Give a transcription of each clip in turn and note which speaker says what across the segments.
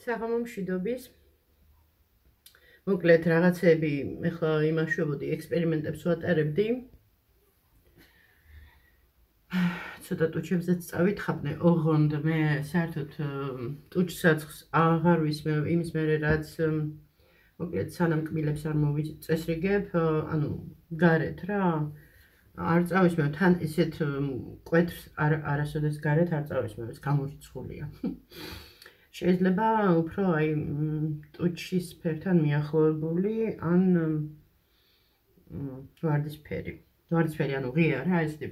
Speaker 1: საღამო მშვიდობის. მოკლედ რაღაცები ეხლა იმაშვებოდი, ექსპერიმენტებს ვატარებდი. ცოტა ტუჩებზეც წავითხაბნე, ოღონდ მე საერთოდ ტუჩსაცხს აღარ ვისმევ იმის მერე, რაც მოკლედ სანამ კბილებს არ მოვიწესრიგებ, ანუ გარეთ რა, არ წავისმევ, თან ესეთ კვეთს არასოდეს გარეთ არ წავისმევ, ეს გამორიცხულია. შეიძლება უფრო აი ტუჩის ფერთან მიახლოებული ან ვარდისფერი. ვარდისფერი ანუ ღია რა, ესეთი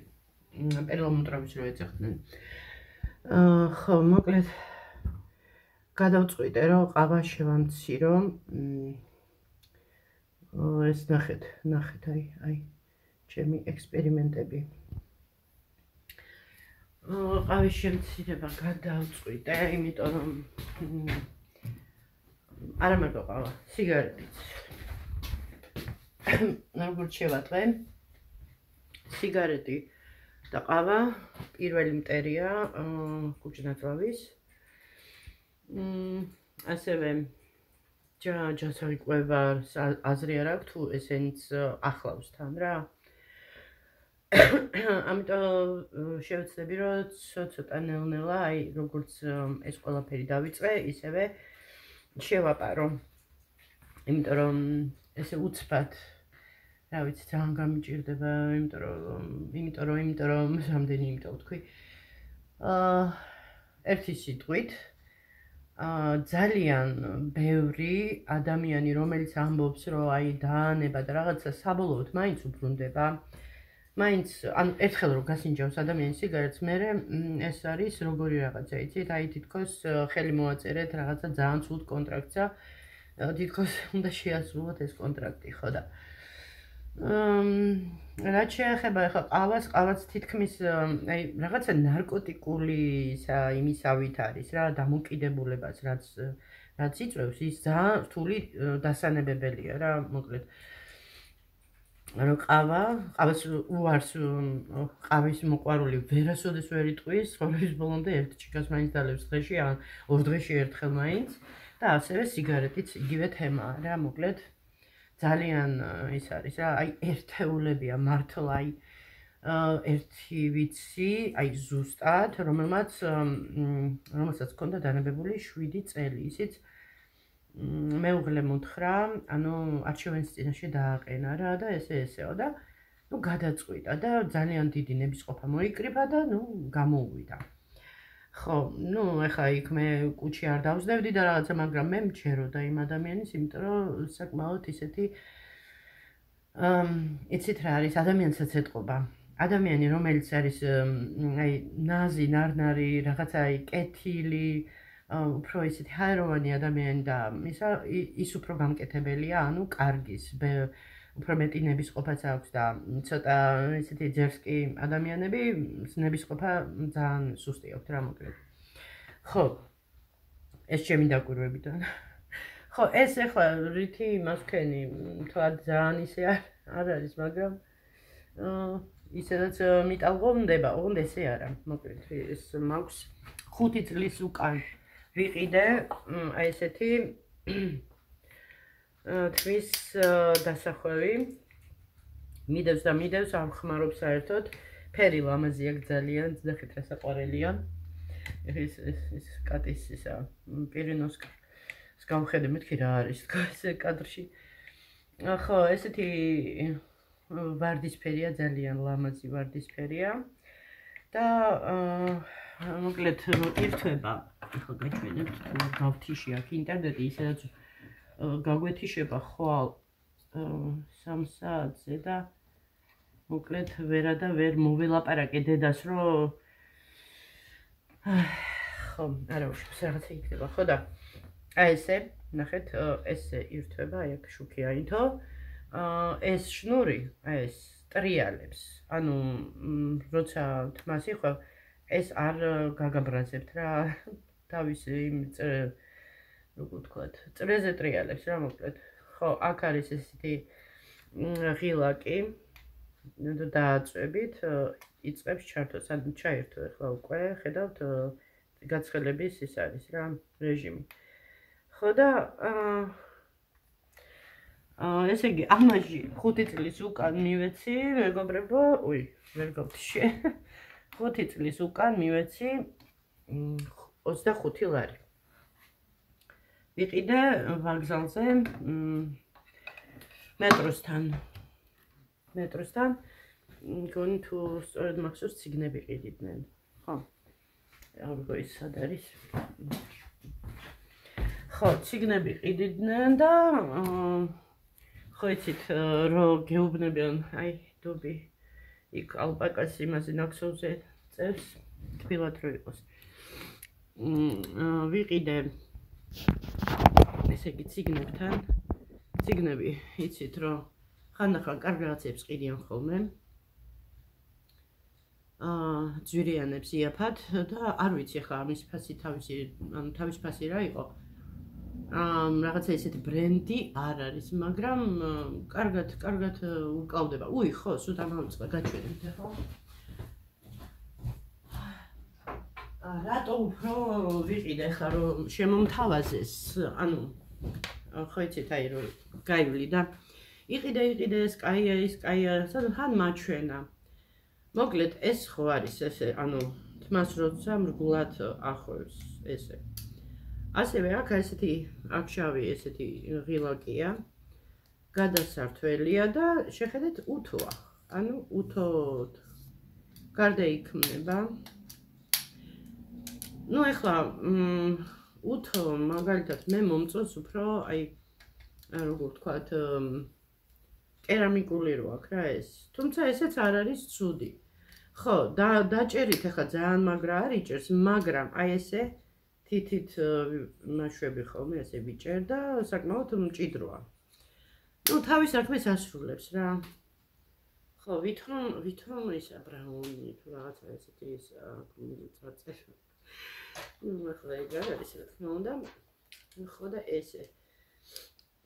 Speaker 1: პერლამუტრავის რო ეძახდნენ. ხო, მოკლედ გადავწყვიტე რომ ყავა შევამცირო. ეს ნახეთ, აი ჩემი ექსპერიმენტები. ყავის შემცირება გადავწყვიტე, იმიტომ რომ არა მარტო ყავა, სიგარეტიც. როგორც შევატყე, სიგარეტი და ყავა პირველი მტერია კუჭნაწლავის. ასევე ჯანსაღი აზრი არ აქვს თუ ესენიც ახლავს თან რა. ამიტომ შევეცდები რომ ცოტა ნელ-ნელა აი როგორც ეს ყველაფერი დავიწყე, ისევე შევაპარო. იმიტომ რომ ესე უცბად რა ვიცი, ძალიან გამიჭირდება, იმიტომ რომ რამდენი იმიტომ ვთქვი. ერთი სიტყვით ძალიან ბევრი ადამიანი, რომელიც ამბობს, რომ აი დაანება და რაღაცა საბოლოოდ მაინც უბრუნდება. მაინც ანუ ერთხელ რო გასინჯავს ადამიანის სიგარეტს, მერე ეს არის როგორი რაღაცა, იცით? აი თითქოს ხელი მოაწერეთ რაღაცა ძალიან ცუდ კონტრაქტსა, თითქოს უნდა შეასრულოთ ეს კონტრაქტი, ხო და რაც შეეხება ახლა ყავაც თითქმის აი რაღაცა ნარკოტიკული იმისავით არის რა, დამოკიდებულებას რაც იწვევს, ის ძალიან რთული დასანებებელია რა, მოკლედ. ყავას უარს ყავის მოყვარული ვერასოდეს ვერ იტყვის, ცხოვრების ბოლომდე ერთ ჭიქას მაინც დალევს დღეში, ან ორ დღეში ერთხელ მაინც და ასევე სიგარეტიც იგივე თემაა რა, მოკლედ. ძალიან ის არის რა, აი ერთეულებია მართლა აი ერთი ვიცი, აი ზუსტად, რომელსაც ჰქონდა დანებებული 7 წელი, ისიც მეუღლე მოთხრა, ანუ არჩევანის წინაშე დააყენა რა და ესეო და ნუ გადაწყვიტა და ძალიან დიდი ნებისყოფა მოიკრიბა და ნუ გამოუვიდა. ხო, ნუ ეხლა იქ მე კუჩი არ დავსდევდი და რაღაცა, მაგრამ მე მჩეროდა იმ ადამიანის, იმიტომ რომ საკმაოდ ისეთი იცით რა არის, ადამიანსაც ეტყობა. ადამიანი, რომელიც არის აი ნაზი, ნარნარი, რაღაცა აი კეთილი, უფრო ისეთი ჰაეროვანი ადამიანი და ის უფრო გამკეთებელია, ანუ კარგის, უფრო მეტი ნებისყოფაც აქვს და ცოტა ისეთი ძერსკი ადამიანები ნებისყოფა ძალიან სუსტი აქვთ რა, მოკლედ. ხო, ეს ჩემი დაკვირვებიდან. ხო, ეს ეხლა რითი იმას ვქენი, თქვა ძალიან ისე არ არის, მაგრამ ისედაც მიტალღონდება, ოღონდ ესე არა, მოკლედ, ეს მაქვს 5 წლის უკან ვიყიდე, აი ესეთი თვის დასახვევი, მიდევს, ამხმარობს საერთოდ, ფერი ლამაზი აქვს ძალიან, ძნახეთ რა საყვარელია. ეს კატის ისა პირინოსკა. ეს გავხედე მეთქი რა არის ეს კადრში. ხო, ესეთი ვარდისფერია, ძალიან ლამაზი ვარდისფერია და მოკლედ ირთვება, ახლა გაჩვენებთ, გავთიში აქ ინტერნეტი, ისედაც გაგვეთიშება ხვალ 3 საათზე და მოკლედ ვერა და ვერ მოველაპარაკე დედას, რომ ხო, არა უშვებს რაღაცა იქნება, ხო და აი ესე, ნახეთ, ესე ირთვება, აი აქ შუქი აინთო. ეს შნური, აი ეს ტრიალებს, ანუ როცა თმას იხვევ, ეს არ გაგაბრაზებთ რა, თავის იმ როგორ ვთქვათ, წრეზე ტრიალებს რა, მოკლედ. ხო, აქ არის ესეთი ღილაკი, დააწვევით, იწყებს ჩართოს, ანუ ჩაერთო ახლა უკვე, ხედავთ, გაცხელების ის არის რა, რეჟიმი. ხო და ესე იგი ამაში 5 წლის უკან მივეცი, მეგობრებო, ვერ გავთიშე. 5 წლის უკან მივეცი 25 ლარი. ვიყიდე ვაგზალზე მეტროსთან. მგონი თუ სწორედ მახსოვს ციგნები ყიდიდნენ. ხო. როგორ ის სად არის? ხო, ციგნები ყიდიდნენ და ხო იცით რომ გეუბნებიან, აი დუბი იქ ალპაკას იმაზე ნაკსოვზე წევს, თბილად რო იყოს. ვიყიდე ესე იგი ციგნებთან. ციგნები იცით რომ ხანდახან კარგ რაღაცებს ყიდიან ხოლმე. ძვირიანებს იაფად და არ ვიცი ხა ამის ფასი თავის ფასი რა იყო. რაღაცა ისეთი ბრენდი არ არის, მაგრამ კარგად უკავდება. ხო, სულ დამავიწყდა გაჩვენებთ ხო? რატო უფრო ვიყიდე ხა რომ შემომთავაზეს, ანუ ხო იცით აი რომ გაივლი და იყიდე ეს კაია, სად მაჩვენა. მოკლედ ეს ხო არის ესე, ანუ თმას როცა მრგულად ახვევს ესე. ასევე აქ ესეთი აქ შავი ესეთი ღილაკია, გადასართველია და შეხედეთ უთოა. ანუ უთოდ გარდა იქმნება. ნუ ეხლა უთო მაგალითად მე მომწონს უფრო აი როგორ ვთქვათ კერამიკული რო აქვს რა ეს. თუმცა ესეც არ არის ცუდი. ხო, დაჭერით ეხლა ძალიან მაგრა არ იჭერს, მაგრამ აი ესე თითით მაშვები ხოლმე ესე ვიჭერ და საკმაოდ მჭიდროა. ნუ თავის საქმეს ასრულებს რა. ხო, ვითომ ისა ბრაუნი თუ რაღაცა ესეთი ის წაწერ. ნუ ახლა ეგ არის რა თქმა უნდა. ხო და ესე.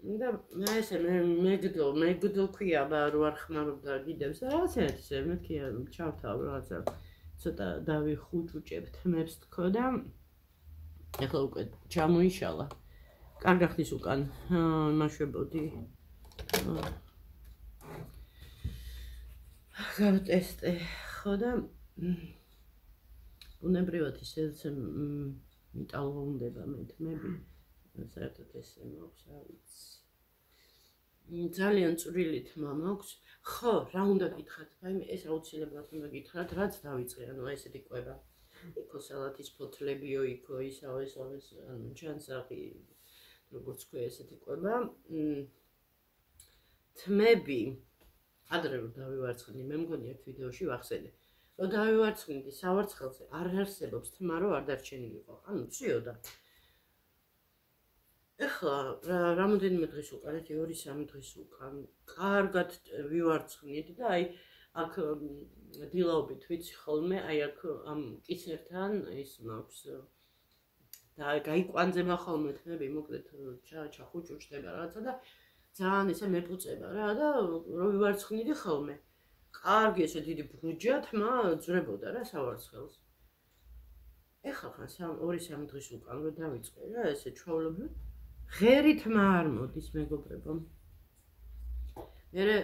Speaker 1: და მე ესე მეგდო ქვია რო არ ხმარობდა გიდევს და რაღაცა ესე მეთქი ჩავთავ რაღაცა ცოტა დავიხუჭუჭებ თმებს თქო და ეხლა უკვე ჩამოიშალა. კარგა ხნის უკან მაშვებოდი. გავტესტე ხო და უნებრივად ისე მიტალღუნდება მე თმები. საერთოდ ესე მაქვს, რა ვიცი. ძალიან წვრილი თმა მაქვს. ხო, რა უნდა გითხრათ? აი ეს აუცილებლად უნდა გითხრათ, რაც დავიწყე, ანუ ესეთი კვება. იქო სალათის ფოთლებიო, იქო ისავ ანუ ჩანსაღი, როგორც ქვია ესეთი კვება. თმები ადრე რომ დავივარცხნი, მე მგონი ერთ ვიდეოში ვახსენე. რომ დავივარცხნი სავარცხელზე არ არსებობს თმა რომ არ დარჩენილიყო. ანუ ცვიოდა. ეხლა რამოდენიმე დღის უკან, 2-3 დღის უკან კარგად ვივარცხნით და აი აქ დილაობით ვიცი ხოლმე, აი აქ ამ კისერთან ის მაქვს და გაიკვანძება ხოლმე თმები, მოკლედ ჩახუჭუჭდება რაღაცა და ძალიან ესე მეფუწება რა და რო ვივარცხნიდი ხოლმე. კარგი ესე დიდი ბრუჯა თმა ძრებოდა რა სავარცხელს. ეხლა ხან 2-3 დღის უკან რო დავიწყე რა ესე ჩვეულებრივ ღერი თმა არ მოდის მეგობრებო. მე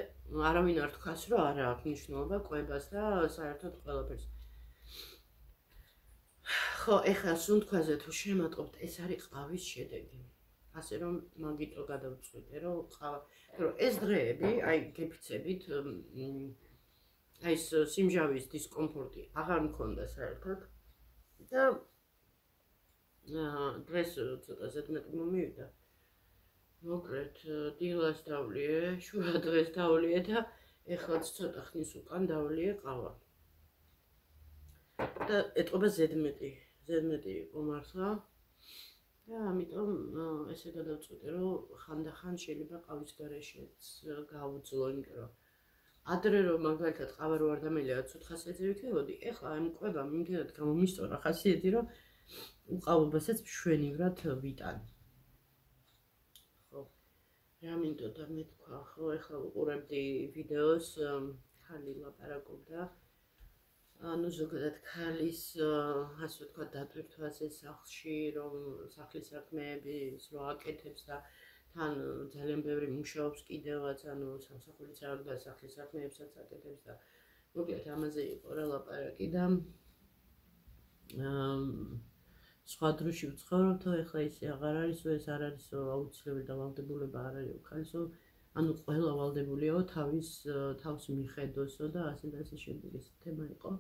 Speaker 1: არავინ არ თქვას რომ არა აქვს მნიშვნელობა კვებას და საერთოდ ყველაფერს. ხო, ეხლა სუნთქვაზე თუ შემატყობთ, ეს არის ყავის შედეგი. ასე რომ მაგიტო გადავწყვიტე რომ ეს დღეები აი გეფიცებით აი ეს სიმჟავის დისკომფორტი აღარ მქონდა საერთოდ და დღეს ცოტა ზედმეტი მომივიდა. მოკლედ დილას დავლიე, შუა დღეს დავლიე და ეხლაც ცოტა ხნის უკან დავლიე ყავა. და ეტყობა ზედმეტი იყო მართლა. და ამიტომ ესე გადავწყვიტე რომ ხანდახან შეიძლება ყავის გარეშეც გავუძლო, იმიტომ რომ ადრე რომ მაგალითად ყავა რო არ დამელია ცოცხალზე ვიქნებოდი, ეხლა ამ კვებამ იმდენად გამომისწორა ხასიათი რომ უყავობასაც მშვენივრად ვიტან. ხო. რა მინდოდა მე თქვა, ხო, ეხლა ვუყურებდი ვიდეოს ხალი ლაპარაკობდა ანუ ზოგადად ქალის ასე ვთქვათ დატვირთვაზე სახლში რომ სახლის საქმეების რო აკეთებს და თან ძალიან ბევრი მუშაობს კიდევაც ანუ სამსახურიც არ და სახლის საქმეებსაც აკეთებს და მოკლედ ამაზე იყო რა ლაპარაკი და სხვა დროში ვცხოვრობ, ეხლა ისე აღარ არისო, ეს არ არისო აუცილებელი დავალდებულება არ არისო ქალისო, ანუ ყველა ვალდებულიაო თავს მიხედოსო და ასე და ასე შემდეგ ეს თემა იყო.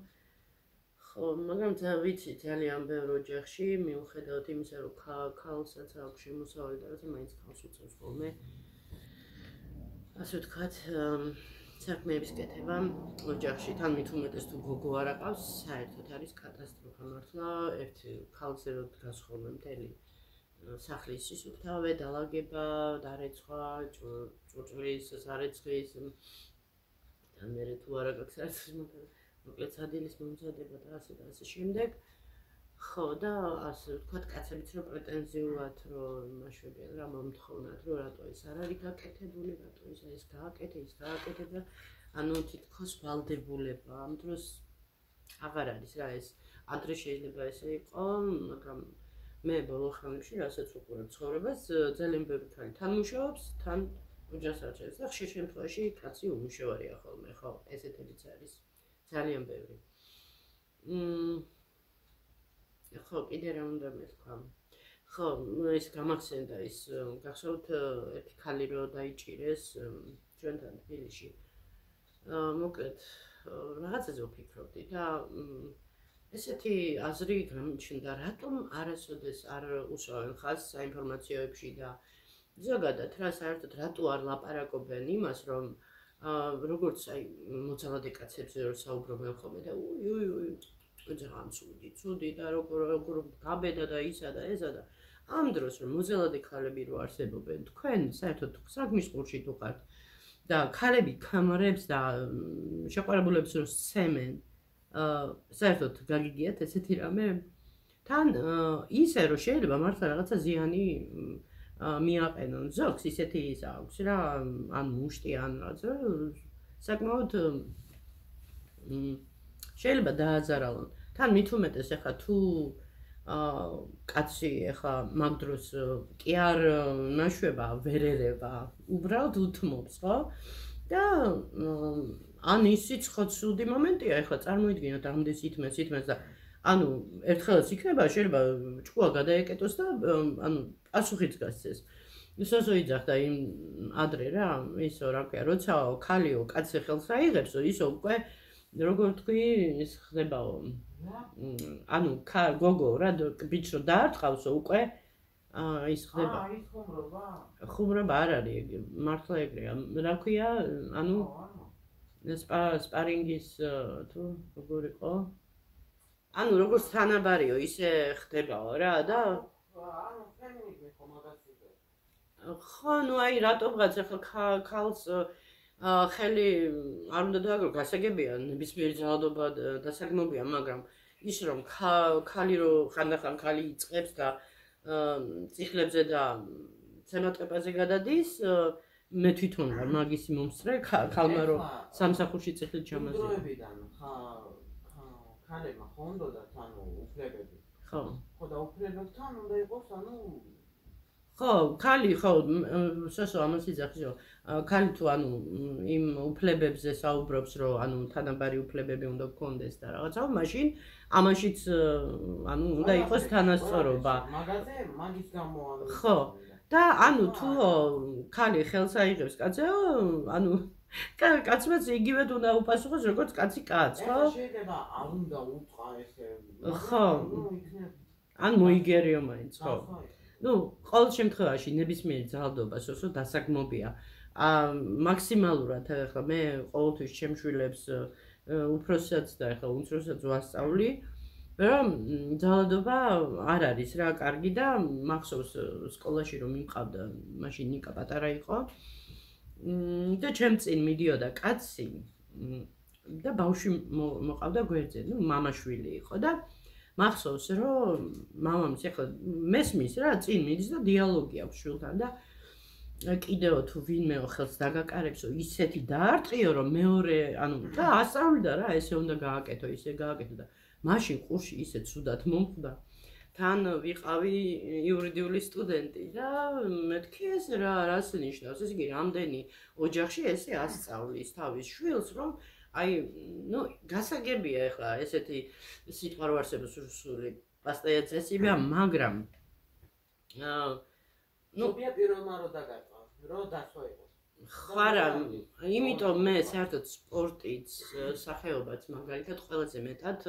Speaker 1: ხო, მაგრამ ვიცი ძალიან ბევრ ოჯახში მიუხედავად იმისა, რომ ქალსაც აქვს შემოსავალი და რაღაცა მაინც ქალს უწევს ხოლმე. ასე ვთქვათ, საქმეების კეთება ოჯახში თან მით უმეტეს თუ გოგო არ აყავს, საერთოდ არის კატასტროფა მართლა, ერთ ქალზე რო დგას ხოლმე მთელი სახლის სისუფთავე, დალაგება, დარეცხვა, ჭურჭლის, სარეცხვის და მერე თუ არ აქვს საერთოდ მოკლედ სადილის მომზადება და ასე შემდეგ. ხო და ასე ვთქვათ, კაცებიც რო პრეტენზიულად რო იმაშვებიან რა მომთხოვნათ, რომ რატო ეს არ არის გაკეთებული, რატო ეს გააკეთე და ანუ თითქოს ვალდებულება ამ დროს აღარ არის რა ეს ადრე შეიძლება ესე იყო, მაგრამ მე ბოლო ხანებში რასაც უყურებ ცხოვრებას, ძალიან ბევრი ქალი თან მუშაობს, თან ოჯახს აჩენს და ხშირ შემთხვევაში კაცი უმუშევარია ხოლმე, ხო, ესეთებიც არის ძალიან ბევრი. ხო, კიდე რა უნდა მეთქვა. ხო, ეს გამახსენდა ის გახსოვთ ერთი ქალი რო დაიჭირეს ჩვენთან თბილისში. მოკლედ რაღაცაზე ვფიქრობდი და ესეთი აზრი გამიჩნდა, რატომ არასოდეს არ უსვამენ ხაზს საინფორმაციოებში და ზოგადად რა საერთოდ რატო არ ლაპარაკობენ იმას, რომ როგორც აი მოძალადე კაცებზე რო საუბრობენ ხოლმე და ძალიან ცუდი და როგორ გაბედა და ისა და ესა და ამ დროს რომ მოძალადე ქალები რო არსებობენ, თქვენ საერთოდ საგმის ყურში თუ ხართ და ქალები კამარებს და შეყვარებულებს რო სცემენ, საერთოდ გაგიგიათ ესეთი რამე? თან ისე რომ შეიძლება მართლა რაღაცა ზიანი მიაყენონ. ზოგს ისეთი ის აქვს რა, ან მუშტი ან რაღაცა საკმაოდ შეიძლება დააზარალონ. თან მით უმეტეს ეხლა თუ კაცი ეხლა მაგ დროს კი არ ნაშვება, ვერ ერევა, უბრალოდ უთმობს, ხო? და ან ისიც ხო ცუდი მომენტია, ეხლა წარმოიდგინოთ ამდენ ითმეს და ანუ ერთხელაც იქნება, შეიძლება ჭკუა გადაეკეტოს და ანუ პასუხიც გასცეს. ისოსო იძახდა იმ ადრე რა, ისო რა ქვია, როცა ქალიო კაცზე ხელს აიღებსო, ისო უკვე როგორ თქვი, ის ხდებაო. ანუ გოგო რა ბიჭს რო დაარტყავსო, უკვე ის ხდება.
Speaker 2: ის ხუმრობა?
Speaker 1: ხუმრობა არ არის, მართლა ეგრეა. რა ქვია, ანუ სპარინგის თუ როგორ იყო? ანუ როგორც თანაბარიო, ისე ხდებაო რა და
Speaker 2: ანუ ფემინიზმი ხო მაგასიზე.
Speaker 1: ხო, ნუ აი რატომღაც ახლა ქალს ხელი არ უნდა დააგრო, გასაგებია, ნებისმიერი ძალადობა დასაგნობია, მაგრამ ის რომ ქალი რო ხანდახან ქალი იწყებს და წიხლებზე და ცემატყეპაზე გადადის, მე თვითონ ვარ მაგისი მომსწრე, ქალმა რო სამსახურში წიხლით ჩამაზია.
Speaker 2: დროებიდან ქალებმა ხო უნდათ ანუ უფლებები.
Speaker 1: ხო.
Speaker 2: ხო და უფლებებთან უნდა იყოს ანუ
Speaker 1: ხო, ქალი ხო, სოსო ამას იძახის რომ ქალი თუ ანუ იმ უფლებებზე საუბრობს, რომ ანუ თანაბარი უფლებები უნდა გქონდეს და რაღაცა, მაშინ ამაშიც ანუ უნდა იყოს თანასწორობა.
Speaker 2: მაგაზე მაგის გამო ანუ
Speaker 1: ხო. და ანუ თუ ქალი ხელს აიღებს კაცზე, ანუ კაცმაც იგივედ უნდა უპასუხოს, როგორც კაცი კაცს, ხო?
Speaker 2: შეიძლება არ უნდა უთყა ესე.
Speaker 1: ხო. ან მოიგერიო მაინც, ხო. ნუ ყოველ შემთხვევაში ნებისმიერი ძალადობა სოსო დასაგმობია. მაქსიმალურად ახლა მე ყოველთვის შემშვილებს უფროსსაც და ახლა უმცროსაც ვასწავლი, რომ ძალადობა არ არის რა კარგი და მახსოვს სკოლაში რომ მიყავდა, მაშინ ნიკა პატარა იყო. და ჩემ წინ მიდიოდა კაცი და ბავშვი მოყავდა გვერდზე, ნუ მამაშვილი იყო და მახსოვს რომ მამამის ახლა მესმის რა წინ მიდის და დიალოგი აქვს შვილთან და კიდევ თუ ვინმე ხელს დაგაკარებსო ისეთი დაარტყიო რომ მეორე ანუ და ასწავლიდა რა ესე უნდა გააკეთო ისე გააკეთო და მაშინ ყურში ისე ცუდად მომხვდა თან ვიყავი იურიდიული სტუდენტი და მეთქი ეს რას ნიშნავს ეს იგი რამდენი ოჯახში ესე ასწავლის თავის შვილს რომ აი ნუ გასაგებია ეხლა ესეთი სიტყვა რო არსებობს რუსული პასტაია წესიბა მაგრამ
Speaker 2: ნუ პირველმა რო დაგარტყა რო დაცვა იყო
Speaker 1: ხარა იმიტომ მე საერთოდ სპორტიც სახეობაც მაგალითად ყველაზე მეტად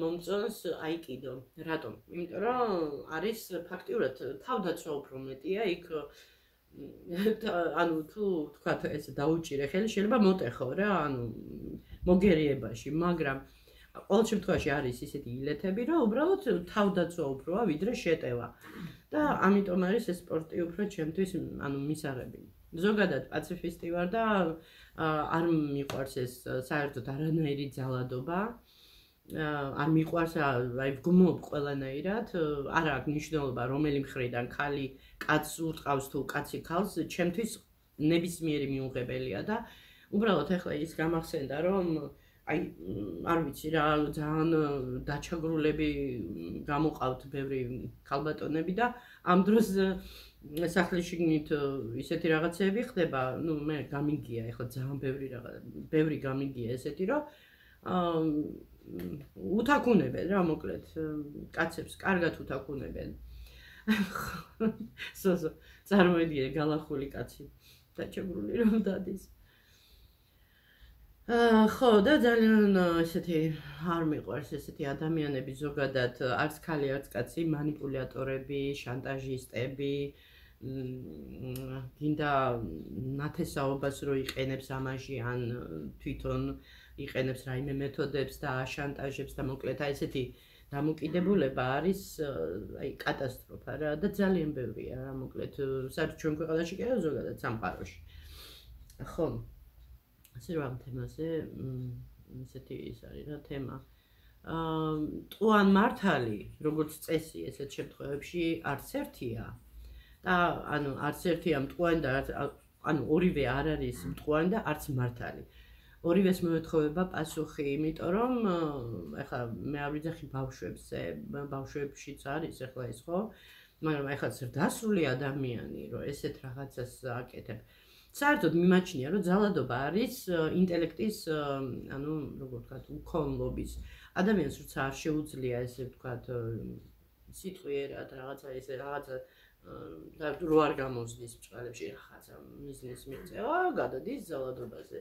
Speaker 1: მომწონს აიკიდო რატომ იმიტომ რომ არის ფაქტიურად თავდაცვა უფრო მეტია იქ ანუ თუ თქვათ ესე დაუჭირე ხელი შეიძლება მოტეხო რა ანუ მოგერიებაში მაგრამ ყოველ შემთხვევაში არის ისეთი ილეთები რომ უბრალოდ თავდაცვა უფროა ვიდრე შეტევა და ამიტომ არის ეს სპორტი უფრო ჩემთვის ანუ მისაღები ზოგადად პაციფისტი ვარ და არ მიყვარს ეს საერთოდ არანაირი ძალადობა არ მიყვარს აი ვგმობ ყველანაირად არ აქვს მნიშვნელობა რომელი მხრიდან ქალი კაცს ურტყავს თუ კაცი ქალს ჩემთვის ნებისმიერი მიუღებელია და უბრალოდ ახლა ის გამახსენდა რომ აი არ ვიცი რა ძალიან დაჩაგრულები გამოყავთ ბევრი ქალბატონები და ამ დროს სახლის შიგნით ისეთი რაღაცები ხდება ნუ მე გამიგია ახლა ძალიან ბევრი გამიგია ესეთი რომ უთაკუნებენ რა მოკლედ კაცებს კარგად უთაკუნებენ სოზო წარმოიდგინე გალახული კაცი დაჩაგრული რომ დადის ხო და ძალიან ესეთი არ მიყვარს ესეთი ადამიანები ზოგადად არც ქალი არც კაცი მანიპულატორები შანტაჟისტები გინდა ნათესაობას რო იყენებს ამაში ან თვითონ იყენებს რაიმე მეთოდებს და შანტაჟებს და მოკლედ აი ესეთი დამოკიდებულება არის აი კატასტროფა რა და ძალიან ბევრია რა მოკლედ საერთოდ ჩვენ ქვეყანაში კი არა ზოგადად სამყაროში ხო ასე რომ ამ თემაზე ესეთი ის არის რა თემა ტყუან მართალი როგორც წესი ესეთ შემთხვევებში არც ერთია და ანუ არც ერთია მტყუანი და ანუ ორივე არ არის მტყუანი და არც მართალი ორივეს მოეთხოვება პასუხი იმიტომ რომ ეხლა მე არ ვიძახი ბავშვებზე ბავშვებშიც არის ეხლა ეს ხო მაგრამ ეხლა ზრდასრული ადამიანი რომ ესეთ რაღაცას აკეთებ საერთოდ მიმაჩნია რომ ძალადობა არის ინტელექტის ანუ როგორ ვთქვათ უქონლობის ადამიანს როცა არ შეუძლია ესე ვთქვათ სიტყვიერად რაღაცა ესე რაღაცა და რო არ გამოსდის ბჭყალებში რაღაცა მიზნის მიღწევა გადადის ძალადობაზე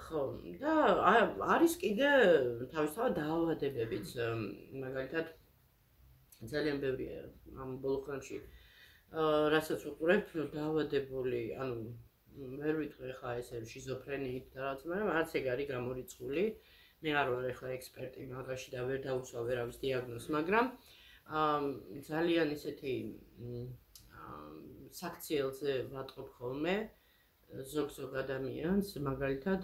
Speaker 1: ხო და არის კიდე თავისთავად დაავადებებიც მაგალითად ძალიან ბევრია ამ ბოლო ხანში რასაც ვუყურებ დაავადებული ანუ ვერ ვიტყვი ხა ესე შიზოფრენიით და რაღაც მაგრამ არც ეგ არის გამორიცხული მე არ ვარ ახლა ექსპერტი მაგაში და ვერ დავუსვა ვერავის დიაგნოზს მაგრამ ძალიან ისეთი საქციელზე ვატყობ ხოლმე ზოგ ადამიანს მაგალითად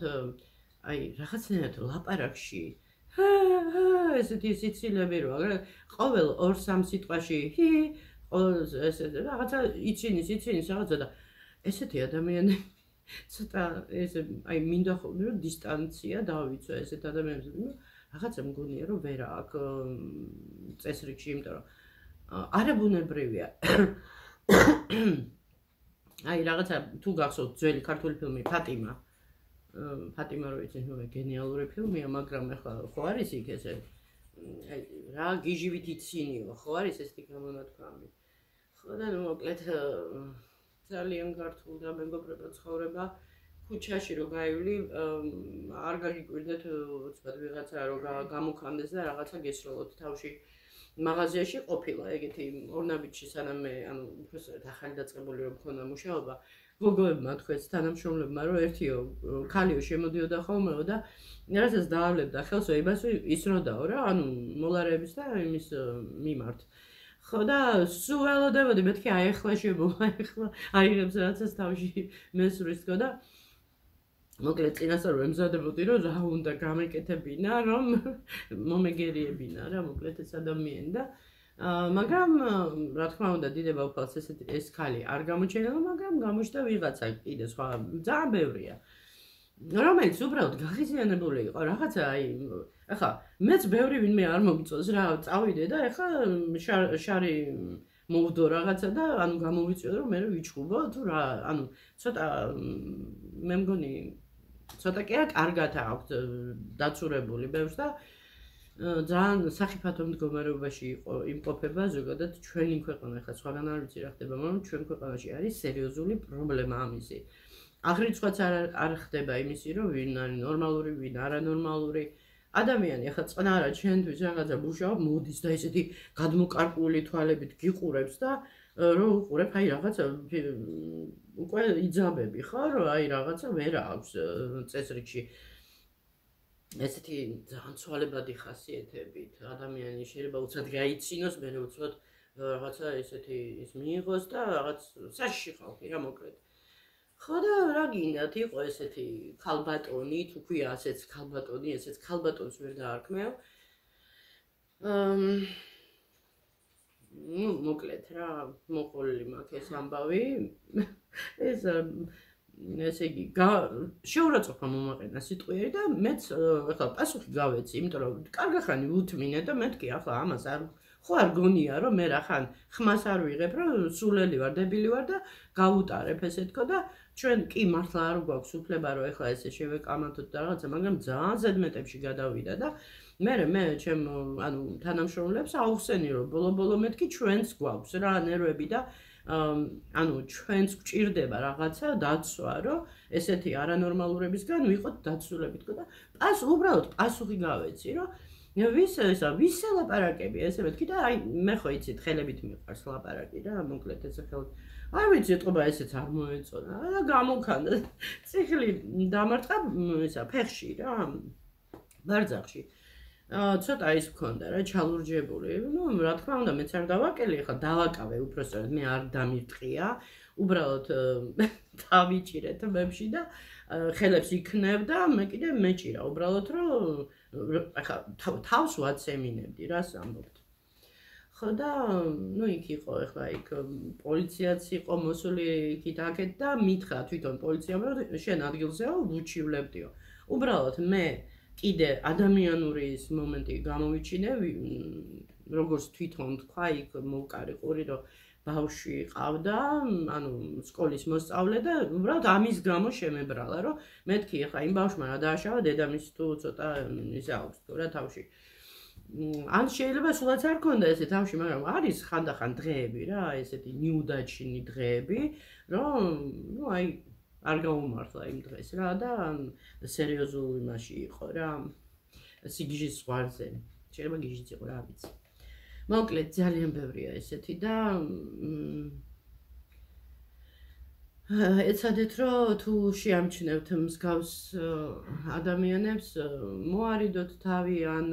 Speaker 1: აი რაღაცნაირად ლაპარაკში ესეთი სიცილები რო ყოველ 2-3 სიტყვაში ესე რაღაცა იცინის რაღაცა და ესეთი ადამიანები ცოტა ესე აი მინდა ხოლმე რომ დისტანცია დავიცვა ესეთ ადამიანებს რაღაცა მგონია რომ ვერ აქვს წესრიგში იმიტომ რომ არაბუნებრივია აი რაღაცა თუ გახსოვთ ძველი ქართული ფილმი ფატიმა რო იცით ნუ გენიალური ფილმია მაგრამ ახლა ხო არის იქ ესე აი რა გიჟივით იცინიო ხო არის ესეთი გამონათქვამი ხო და ნუ მოკლედ ძალიან გართულ და მეგობრებო ცხოვრება ქუჩაში რო გაივლი არ გაგიკვირდეთ უცბად ვიღაცა რო გამოგხანდეს და რაღაცა გესროლოთ თავში მაღაზიაში ყოფილა ეგეთი ორნაბიჯში სანამ მე ანუ უბრალოდ ახალი დაწყებული რომ მქონდა მუშაობა გოგოებმა თქვეს თანამშრომლებმა რომ ერთიო ქალიო შემოდიოდა ხოლმეო და რაღაცას დაავლებდა ხელს ვეიბას ისროდაო რა ანუ მოლარეების და იმის მიმართ ხო და სულ ველოდებოდი მეთქი აი ახლა შემოვა ახლა აიღებს რაღაცას თავში მესურის თქო და მოკლედ წინასწარ ვემზადებოდი რომ რა უნდა გამეკეთებინა რომ მომეგერიებინა რა მოკლედ ეს ადამიანი და მაგრამ რა თქმა უნდა დიდება უფალს ეს ქალი არ გამოჩენილა, მაგრამ გამოჩნდა ვიღაცა კიდე სხვა ძალიან ბევრია. რომელიც უბრალოდ გაღიზიანებული იყო რაღაცა ახლა მეც ბევრი ვინმე არ მომიწონს რა წავიდე და ახლა შარი მოვდო რაღაცა და ანუ გამოვიწვიო რომ მე ვიჩხუბო თუ რა ანუ ცოტა მე მგონი ცოტა კი კარგად აქვს დაცურებული ბევრს და ძალიან სახიფათო მდგომარეობაში იმყოფება ზოგადად ჩვენი ქვეყანა ახლა სხვაგან არ ვიცი რა ხდება მაგრამ ჩვენ ქვეყანაში არის სერიოზული პრობლემა ამისი აღრიცხვაც არ ხდება იმისი რომ ვინ არის ნორმალური ვინ არანორმალური ადამიანი ახლა წყნარად ჩვენთვის რაღაცა მუშაობ მოდის და ესეთი გადმოკარკული თვალებით გიყურებს და რომ უყურებ აი რაღაცა უკვე იძაბები ხარ რომ აი რაღაცა ვერ აქვს წესრიგში ესეთი ძალიან ცვალებადი ხასიათებით ადამიანი შეიძლება უცად გაიცინოს მე უცად რაღაცა ესეთი ის მიიღოს და რაღაც საშიში ხალხი რა მოკლედ ხო და რა გინდათ იყო ესეთი ქალბატონი თუ ქვია ასეც ქალბატონი ესეც ქალბატონს ვერ დაარქმევ ну მოკლედ რა მოყოლილი მაქვს ეს ამბავი ეს ესე იგი შეურაცხყოფა მომაყენა სიტყვიერი და მეც ახლა პასუხი გავეცი იმიტომ რომ კარგახანი უთმინე და მეთქი ახლა ამას არ ხო არ გონია რომ მე რახან ხმას არ ვიღებ რომ სულელი ვარ დებილი ვარ და გავუტარებ ესე თქო და ჩვენ კი მართლა არ გვაქვს უფლება რომ ახლა ესე შევეკამათოთ და რაღაცა მაგრამ ძალიან ზედმეტებში გადავიდა და მე ჩემ ანუ თანამშრომლებს აუხსენი რომ ბოლო მეთქი ჩვენც გვაქვს რა ნერვები და ანუ ჩვენც გვჭირდება რაღაცა დაცვა რომ ესეთი არანორმალურებისგან ვიყოთ დაცულები თქო და უბრალოდ პასუხი გავეცი რომ ვის ლაპარაკები ესე მეთქი და აი მე ხო იცით ხელებით მიყვარს ლაპარაკი რა მოკლედ ესე ხელით არ ვიცი ეთყობა ესეც არ მოეწონა და გამოვქანდა ციხლი დამარტყა ისა ფეხში რა ბარძახში ცოტა ის მქონდა რა ჩალურჯებული ну რა თქმა უნდა მეც არ დავაკელი ახლა დავაკავე უბრალოდ მე არ დამირტყია უბრალოდ დავიჭირე თმებში და ხელებს იქნებ და მე კიდე მეჭირა უბრალოდ რომ ახლა თავს ვაცემინებდი რას ამბობთ ხო და ну იქ იყო ახლა იქ პოლიციაც იყო მოსული იქით აქეთ და მითხრა თვითონ პოლიციამ რომ შენ ადგილზეო ვუჩივლებდიო უბრალოდ მე კიდე ადამიანური ის მომენტი გამოვიჩინე როგორც თვითონ თქვა იქ მოვკარი ყური რომ ბავშვი ყავდა ანუ სკოლის მოსწავლე და უბრალოდ ამის გამო შემებრალა რომ მეთქი ახლა იმ ბავშვმა რა დააშავა დედამისი თუ ცოტა ისა აქვს თუ რა თავში ან შეიძლება სულაც არ ქონდა ესე თავში მაგრამ არის ხანდახან დღეები რა ესეთი ნიუდაჩინი დღეები რომ ну აი არ გაუმართლა იმ დღეს რა და სერიოზულ იმაში იყო რა სიგიჟის ზღვარზე შეიძლება გიჟიც იყო რა ვიცი მოკლედ ძალიან ბევრია ესეთი და ეცადეთ რომ თუ შეამჩნევთ მსგავს ადამიანებს მოარიდოთ თავი ან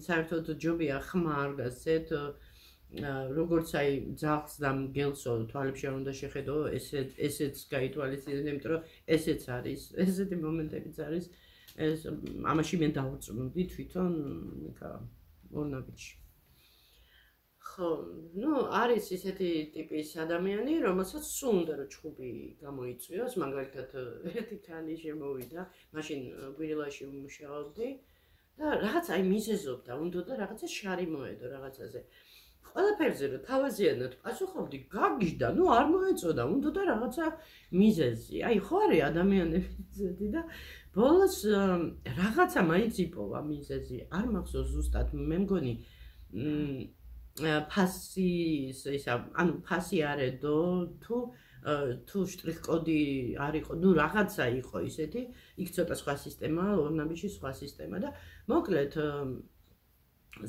Speaker 1: საერთოდ ჯობია ხმა არ გასცეთ როგორც აი ძაღლს და მგელსო თვალებში არ უნდა შეხედო ესეც გაითვალისწინეთ იმიტომ რომ ესეც არის ესეთი მომენტებიც არის ეს ამაში მე დავწუნდი თვითონ იქა ორნაბიჯში ხო ну არის ისეთი ტიპის ადამიანი რომელსაც სულ უნდა რომ ჩხუბი გამოიწვიოს მაგალითად ერთი ქალი შემოვიდა მაშინ გვირილაში ვმუშაობდი და რაღაც აი მიზეზობდა უნდა და რაღაცა შარი მოედო რაღაცაზე ყველაფერზე რომ თავაზიანად პასუხობდი გაგიჟდა ну არ მოეწოდა უნდა და რაღაცა მიზეზი აი ხო არის ადამიანები ზედი და ბოლოს რაღაცა მაინც იპოვა მიზეზი არ მახსოვს ზუსტად მე მგონი ფასი ისა ანუ ფასი არედო თუ შტრიხ-კოდი არ იყო ну რაღაცა იყო ისეთი იქ ცოტა სხვა სისტემაა ორნაბიჯში სხვა სისტემა და მოკლედ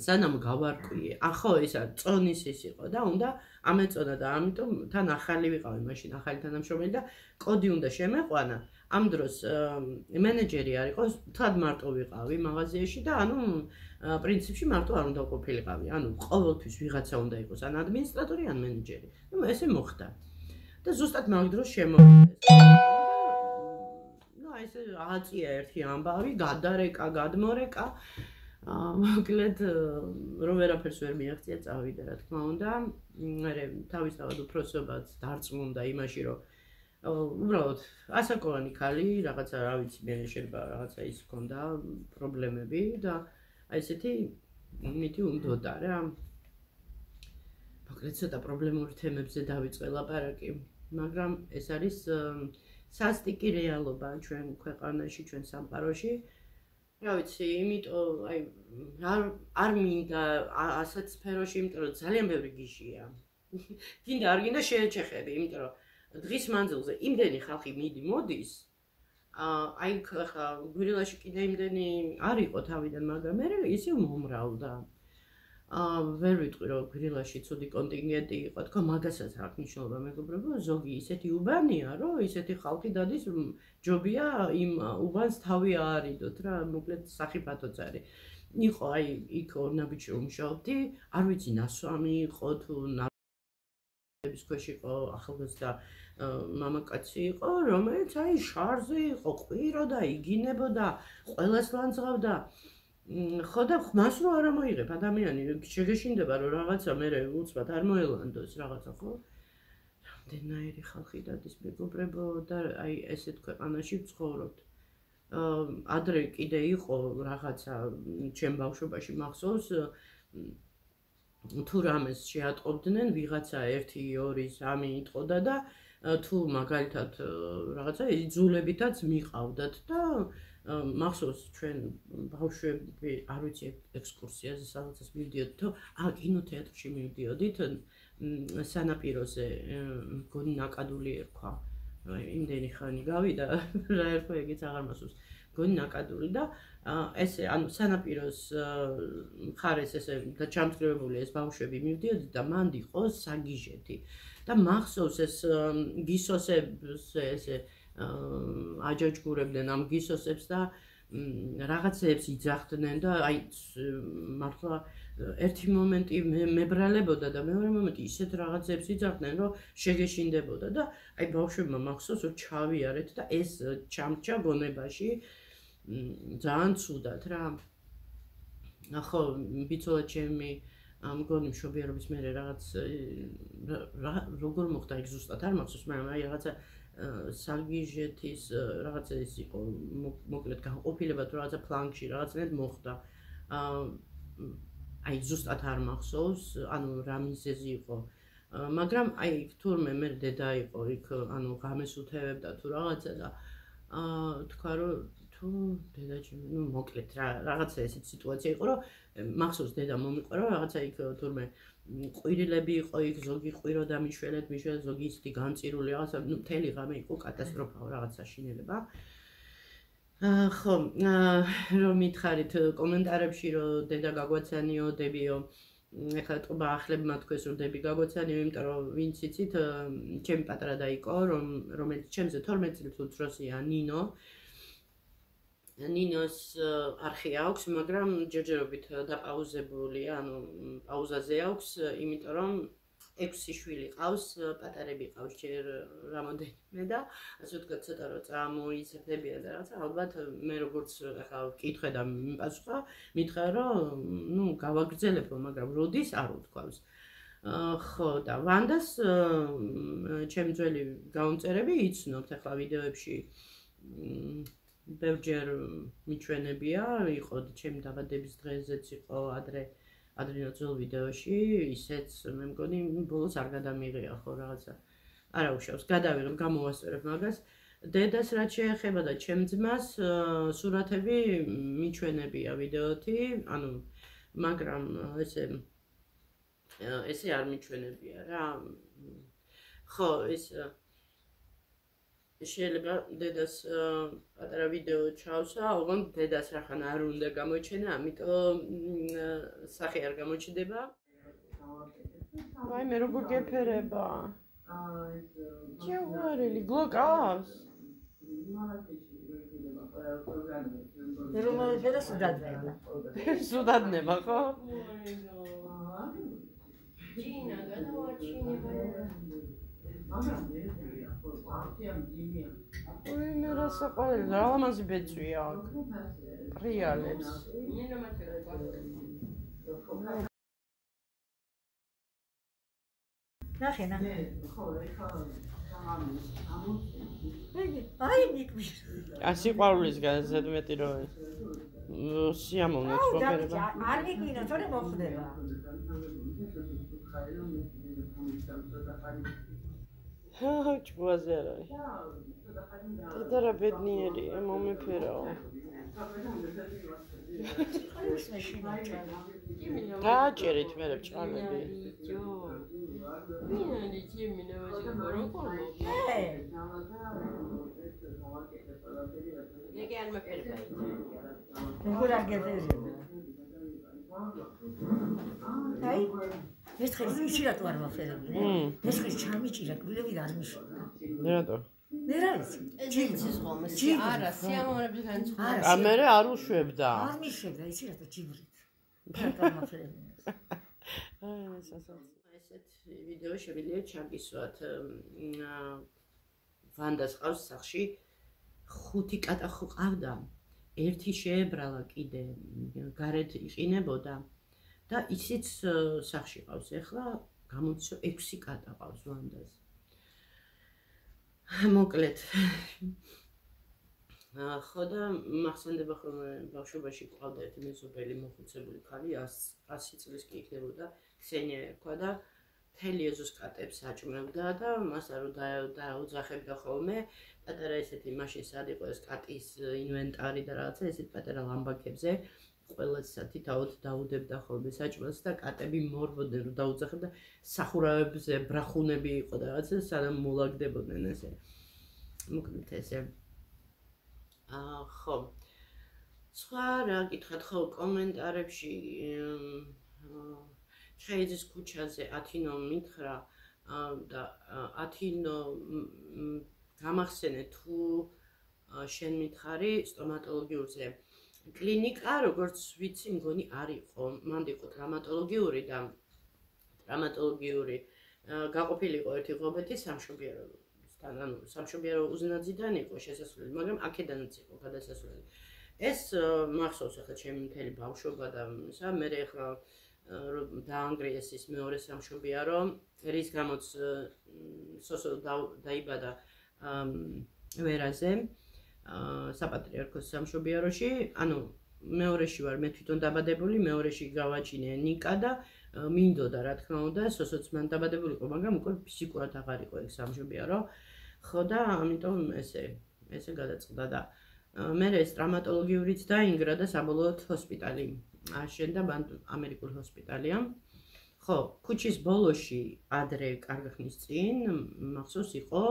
Speaker 1: სანამ გავარკვიე ახო ისა წონის ის იყო და უნდა ამეწონა და ამიტომ თან ახალი ვიყავი მაშინ ახალი თანამშრომელი და კოდი უნდა შემეყვანა ამ დროს მენეჯერი არ იყო თად მარტო ვიყავი მაღაზიაში და ანუ პრინციპში მარტო არ უნდა ყოფილიყავი ანუ ყოველთვის ვიღაცა უნდა იყოს ან ადმინისტრატორი ან მენეჯერი ну ესე მოხდა და ზუსტად მაგ დროს შემოვიდეს ну აი ესე აწია ერთი ამბავი გადარეკა გადმორეკა მოკლედ რომ ვერაფერს ვერ მიაღწია წავიდა რა თქმა უნდა მე თავისთავად უფროსობაც დარწმუნდა იმაში რომ უბრალოდ ასაკოვანი ქალი რაღაცა რა ვიცი მე შეიძლება რაღაცა ის ჰქონდა პრობლემები და აი ესეთი მითი უნდოდა რა მოკლედ ცოტა პრობლემური თემებზე დავიწყე ლაპარაკი მაგრამ ეს არის სასტიკი რეალობა ჩვენ ქვეყანაში ჩვენ სამყაროში რა ვიცი იმიტომ აი არ მინდა ასეთ სფეროში იმიტომ რომ ძალიან ბევრი გიშია გინდა არ გინდა შეეჩეხები იმიტომ რომ დღის მანძილზე იმდენი ხალხი მოდის აი ხა გვირილაში კიდე იმდენი არ იყო თავიდან მაგრამ მე ისე მომრავლდა ვერ ვიტყვი რომ გვირილაში ცუდი კონტინგენტი იყო თქო მაგასაც არ ნიშნულობა მეგობრებო ზოგი ისეთი უბანია რომ ისეთი ხალხი დადის ჯობია იმ უბანს თავი აარიდოთ რა მოკლედ სახიფათო წარი იყო აი იქ ორნაბიჯი უმშავდი არ ვიცი ნასვამი იყო თუ ნების ქვეშ იყო ახალგაზრდა მამაკაცი იყო რომელიც აი შარზე იყო ყვიროდა იგინებოდა ყველას ლანძღავდა ხო და ხმას რო არ ამოიღებ ადამიანი შეგეშინდება რომ რაღაცა მე უცბად არ მოელანდოს რაღაცა ხო რამდენიერი ხალხი დადის მეგობრებო და აი ესეთ ქვეყანაში ვცხოვრობთ ადრე კიდე იყო რაღაცა ჩემ ბავშვობაში მახსოვს თუ რამეს შეატყობდნენ ვიღაცა 1 2 3 იტყოდა და თუ მაგალითად რაღაცა იძულებითაც მიყავდათ და მახსოვს ჩვენ ბავშვები არ ვიცი ექსკურსიაზე სადაც მივდიოდით თუ კინოთეატრში მივდიოდით სანაპიროზე მგონი ნაკადული ერქვა იმდენი ხანი გავიდა რა ერქვა ეგეც აღარ მახსოვს მგონი ნაკადული და ესე ანუ სანაპიროს მხარეს ესე და ჩამწკრივებული ეს ბავშვები მივდიოდით და მანდ იყო საგიჟეთი და მახსოვს ეს გისოსებს ესე აჯაჯგურებდნენ ამ გისოსებს და რაღაცებს იძახდნენ და აი მართლა ერთი მომენტი მებრალებოდა და მეორე მომენტი ისეთ რაღაცებს იძახდნენ რომ შეგეშინდებოდა და აი ბავშვებმა მახსოვს რომ ჩავიარეთ და ეს ჩამჭა გონებაში ძალიან ცუდად რა ახო ბიცოლა ჩემი მგონი მშობიარობის მერე რაღაც როგორ მოხდა იქ ზუსტად არ მახსოვს მაგრამ აი რაღაცა საგიჟეთის რაღაცა ის იყო მოკლედ განყოფილება თუ რაღაცა ფლანგში რაღაცნაირად მოხდა აი ზუსტად არ მახსოვს ანუ რა მიზეზი იყო მაგრამ აი თურმე მე დედა იყო იქ ანუ ღამეს უთევებდა თუ რაღაცა და თქვა რომ თუ დედა ჩემი ნუ მოკლედ რაღაცა ესეთი სიტუაცია იყო რომ მახსოვს დედა მომიყვარა რაღაცა იქ თურმე ყვირილები იყო იქ ზოგი ყვიროდა მიშველეთ ზოგი ისეთი განწირული რაღაცა ნუ მთელი ღამე იყო კატასტროფა რაღაცა შინელება ხო რომ მითხარით კომენტარებში რომ დედა გაგვაცანიო დებიო ეხლა ტყობა ახლებმა თქვეს რომ დები გაგვაცანიო იმიტომ რომ ვინც იცით ჩემი პატარა და იყო რომელიც ჩემზე 12 წელს უცროსია ნინოს არხი აქვს, მაგრამ ჯერჯერობით დაპაუზებულია, ანუ პაუზაზე აქვს, იმიტომ რომ 6 შვილი ყავს, პატარები ყავს ჯერ რამოდენიმე და ასე ვთქვათ, ცოტა რომ წამოიზრდებიან და რაღაცა, ალბათ მე როგორც ახლა ვკითხე და მიპასუხა, მითხრა რომ ნუ გავაგრძელებო, მაგრამ როდის არ უთქვავს. ხო და ვანდას ჩემი ძველი გაუმწერები იცნობთ ახლა ვიდეოებში ბევრჯერ მიჩვენებია, იყო ჩემი დაბადების დღეზეც იყო ადრინო ძველ ვიდეოში, ისეც მე მგონი ბოლოს არ გადამიღია ხო რაღაცა. არა უშავს, გადავიღებ, გამოვასწორებ მაგას. დედას რაც შეეხება და ჩემ ძმას სურათები მიჩვენებია ვიდეოთი, ანუ მაგრამ ესე არ მიჩვენებია რა. ხო, ეს შეიძლება დედას პატარა ვიდეო ჩავსვა, ოღონდ დედას რახან არ უნდა გამოჩენა, ამიტომ სახე არ გამოჩნდება. აი მე როგორ გეფერება? ჯევარელი გლოკავს?
Speaker 3: რომ შეიძლება სუდადნება.
Speaker 1: სუდადნება ხო?
Speaker 3: ჯინა გადავაჩინება.
Speaker 1: ой, მე რა საყვარელი ლამაზი ბეწვია რეალებს
Speaker 3: ნახე აი ნიკვი
Speaker 1: სიყვარულის განზედ მეტი რომ სიამოვნებს მოგერება
Speaker 3: არ მიგინო თორე მოხდება
Speaker 1: ჭუაზე არ არის და რა ბედნიერია მომეფერაო გააჭერით მერე ბჭყალები
Speaker 3: როგორ არ გეძებნა აი ეს ხელი ისირად ვარ მოფერებული ეს ხელი ჩამიჭირა გვილები არ მიშურდა
Speaker 1: რატო
Speaker 3: მე რა ვიცი
Speaker 4: ჯიბრის ღომეს არა სიამოვნების განწყობა
Speaker 1: ამერე არ უშვებდა
Speaker 3: არ მიშურდა ისირად ჯიბრით რა მოფერებული
Speaker 1: ესეთ ვიდეო შევიძლია ჩაგისვათ ვანდას ყავს სახში 5 კატა ხო ყავდა ერთი შეებრალა კიდე გარეთ იყინებოდა და ისიც სახში ყავს ეხლა გამოდის 6 კატა ყავს ვანდას მოკლედ ხო და მახსენდება რომ ბავშვობაში ყავდა ერთი მეზობელი მოხუცებული ქალი 100 წლის კი იქნებოდა ქსენია ერქვა და მთელი ეზოს კატებს აჭმევდა და მას არ დაუძახებდა ხოლმე პატარა ესეთი მაშინ სად იყო ეს კატის ინვენტარი და რაღაცა ესეთ პატარა ლამბაკებზე ყველას თითაოდ დაუდებდა ხოლმე საჭმელს და კატები მორბოდნენ რომ დაუძახებდა სახურავებზე ბრახუნები იყო და რაღაცა სანამ მოლაგდებოდნენ ესე მოკლედ ესე ხო სხვა რა გითხრათ ხო კომენტარებში ჩხეიძის ქუჩაზე ათინო მითხრა და ათინო გამახსენე თუ შენ მითხარი სტომატოლოგიურზე კლინიკა როგორც ვიცი მგონი არ იყო მანდ იყო ტრამატოლოგიური და ტრამატოლოგიური გაყოფილი იყო ერთი ღობეთი სამშობიაროსთან ანუ სამშობიარო უზნაძიდან იყო შესასვლელი მაგრამ აქედანაც იყო გადასასვლელი ეს მახსოვს ახლა ჩემი მთელი ბავშვობა და ისა მე ახლა დაანგრიეს ის მეორე სამშობიარო რის გამოც სოსო დაიბადა ვერაზე საპატრიარქოს სამშობიაროში ანუ მეორეში ვარ მე თვითონ დაბადებული მეორეში გავაჩინე ნიკა და მინდოდა რა თქმა უნდა სოსოც მან დაბადებული იყო მაგრამ უკვე ფიზიკურად აღარ იყო ეს სამშობიარო ხო და ამიტომ ესე გადაწყდა და მე ეს ტრამატოლოგიურიც დაინგრა და საბოლოოდ ჰოსპიტალი აშენდა ამერიკულ ჰოსპიტალია ხო ქუჩის ბოლოში ადრე კარგი ხნის წინ მახსოვს იყო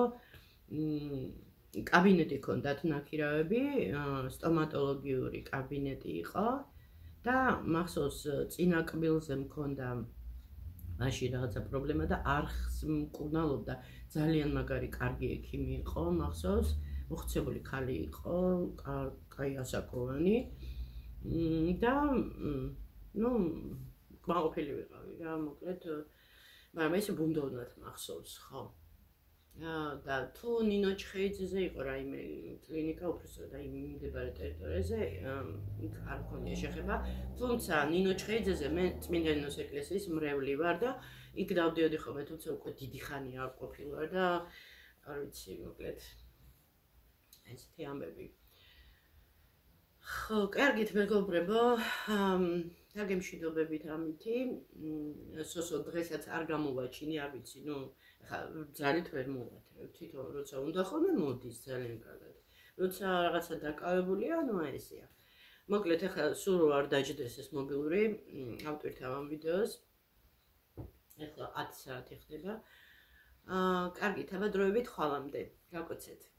Speaker 1: კაბინეტი ჰქონდათ ნაქირავები სტომატოლოგიური კაბინეტი იყო და მახსოვს წინა კბილზე მქონდა მაშინ რაღაცა პრობლემა და არხს მკურნალობდა ძალიან მაგარი კარგი ექიმი იყო მახსოვს მოხუცებული ქალი იყო კაი ასაკოვანი და ნუ კმაყოფილი ვიყავი რა მოკლედ მაგრამ ეს ბუნდოვნად მახსოვს ხო და თუ ნინო ჩხეიძეზე იყო რაიმე კლინიკა უბრალოდ და იმ მდებარე ტერიტორიაზე იქ არ მქონია შეხება თუმცა ნინო ჩხეიძეზე მე წმინდა ნინოს ეკლესიის მრევლი ვარ და იქ დავდიოდი ხოლმე თუმცა უკვე დიდი ხანია არ ყოფილვარ და არ ვიცი მოკლედ ესეთი ამბები ხო კარგით მეგობრებო დაგემშვიდობებით ამითი სოსო დღესაც არ გამოვაჩინე არ ვიცი ნუ ძალით ვერ მოვატევ თვითონ როცა უნდა ხოლმე მოდის ძალიან კარგად როცა რაღაცა დაკავებულია ნუ ესეა მოკლედ ახლა სულ არ დაჯდეს ეს მობილური ავტვირთავ ამ ვიდეოს ახლა 10 საათი ხდება კარგით აბა დროებით ხვალამდე გაკოცეთ